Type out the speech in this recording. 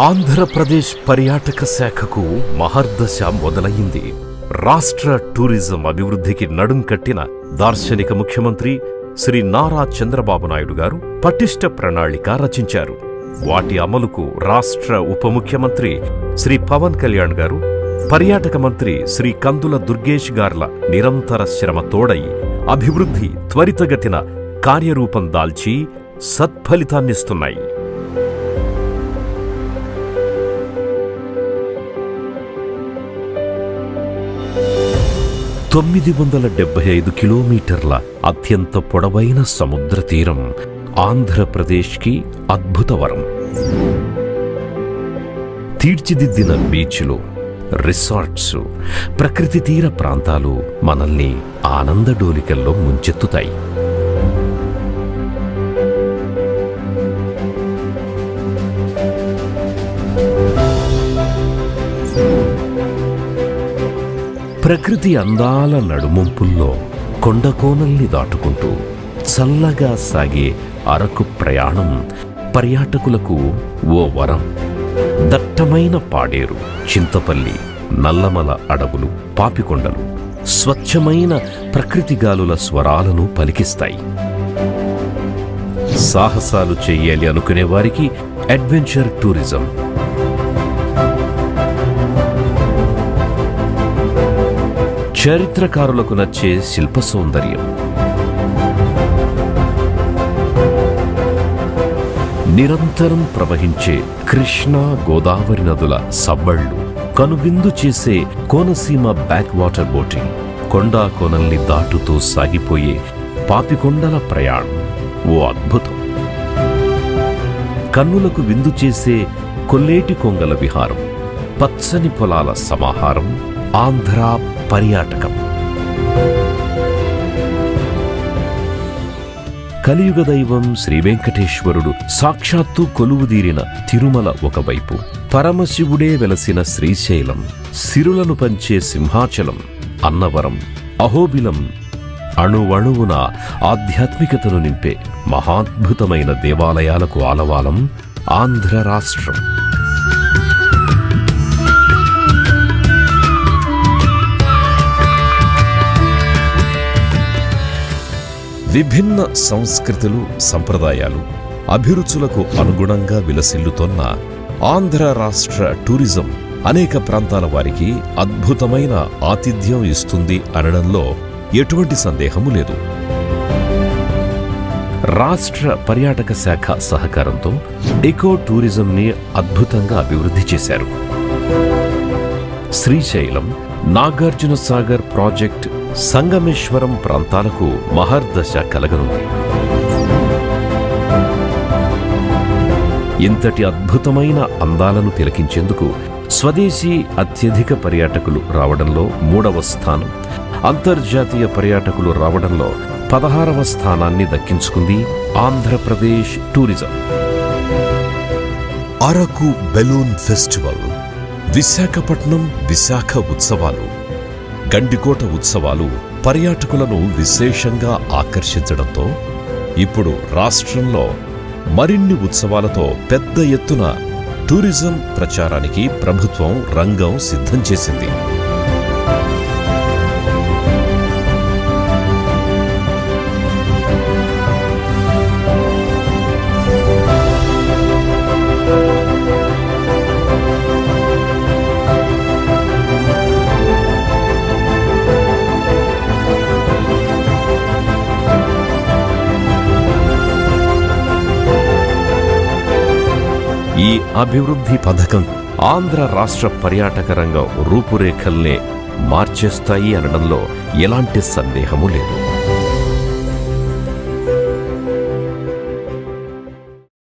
ఆంధ్రప్రదేశ్ పర్యాటక శాఖకు మహర్దశ మొదలయ్యింది. రాష్ట్ర టూరిజం అభివృద్ధికి నడుం కట్టిన దార్శనిక ముఖ్యమంత్రి శ్రీ నారా చంద్రబాబు నాయుడు గారు పటిష్ట ప్రణాళిక రచించారు. వాటి అమలుకు రాష్ట్ర ఉప ముఖ్యమంత్రి శ్రీ పవన్ కళ్యాణ్ గారు, పర్యాటక మంత్రి శ్రీ కందుల దుర్గేష్ గార్ల నిరంతర శ్రమ తోడై అభివృద్ధి త్వరితగతిన కార్యరూపం దాల్చి సత్ఫలితాన్నిస్తున్నాయి. 975 కిలోమీటర్ల అత్యంత పొడవైన సముద్ర తీరం ఆంధ్రప్రదేశ్కి అద్భుత వరం. తీర్చిదిద్దిన బీచ్లు, రిసార్ట్స్, ప్రకృతి తీర ప్రాంతాలు మనల్ని ఆనందడోలికల్లో ముంచెత్తుతాయి. ప్రకృతి అందాల నడుమొంపుల్లో కొండకోనల్ని దాటుకుంటూ చల్లగా సాగే అరకు ప్రయాణం పర్యాటకులకు ఓ వరం. దట్టమైన పాడేరు, చింతపల్లి, నల్లమల అడవులు, పాపికొండలు స్వచ్ఛమైన ప్రకృతి గాలుల స్వరాలను పలికిస్తాయి. సాహసాలు చెయ్యాలి అనుకునే వారికి అడ్వెంచర్ టూరిజం, చరిత్రకారులకు నచ్చే శిల్ప సౌందర్యం, నిరంతరం ప్రవహించే కృష్ణా గోదావరి నదుల సవ్వళ్లు, కనువిందు చేసే కోనసీమ బ్యాక్ వాటర్ బోటింగ్, కొండా కోనల్ని దాటుతూ సాగిపోయే పాపికొండల ప్రయాణం ఓ అద్భుతం. కన్నులకు విందు చేసే కొల్లేటి కొంగల విహారం, పచ్చని పొలాల సమాహారం ఆంధ్ర పర్యాటకం. కలియుగ దైవం శ్రీ వెంకటేశ్వరుడు సాక్షాత్తు కొలువుదీరిన తిరుమల ఒకవైపు, పరమశివుడే వెలసిన శ్రీశైలం, సిరులను పంచే సింహాచలం, అన్నవరం, అహోబిలం అణువణువున ఆధ్యాత్మికతను నింపే మహాద్భుతమైన దేవాలయాలకు ఆలవాలం ఆంధ్ర రాష్ట్రం. విభిన్న సంస్కృతులు, సంప్రదాయాలు, అభిరుచులకు అనుగుణంగా విలసిల్లుతోన్న ఆంధ్ర రాష్ట్ర టూరిజం అనేక ప్రాంతాల వారికి అద్భుతమైన ఆతిథ్యం ఇస్తుంది అనడంలో ఎటువంటి సందేహము లేదు. రాష్ట్ర పర్యాటక శాఖ సహకారంతో ఎకో టూరిజంని అద్భుతంగా అభివృద్ధి చేశారు. శ్రీశైలం, నాగార్జున సాగర్ ప్రాజెక్ట్, సంగమేశ్వరం ప్రాంతాలకు మహర్దశ కలగనుంది. ఇంతటి అద్భుతమైన అందాలను తిలకించేందుకు స్వదేశీ అత్యధిక పర్యాటకులు రావడంలో 3వ స్థానం, అంతర్జాతీయ పర్యాటకులు రావడంలో 16వ స్థానాన్ని దక్కించుకుంది Andhra Pradesh tourism. Araku balloon festival, Visakhapatnam Visakha ఉత్సవాలు, గండికోట ఉత్సవాలు పర్యాటకులను విశేషంగా ఆకర్షించడంతో ఇప్పుడు రాష్ట్రంలో మరిన్ని ఉత్సవాలతో పెద్ద ఎత్తున టూరిజం ప్రచారానికి ప్రభుత్వం రంగం సిద్ధం చేసింది. ఈ అభివృద్ధి పథకం ఆంధ్ర రాష్ట్ర పర్యాటక రంగం రూపురేఖల్నే మార్చేస్తాయి అనడంలో ఎలాంటి సందేహము లేదు.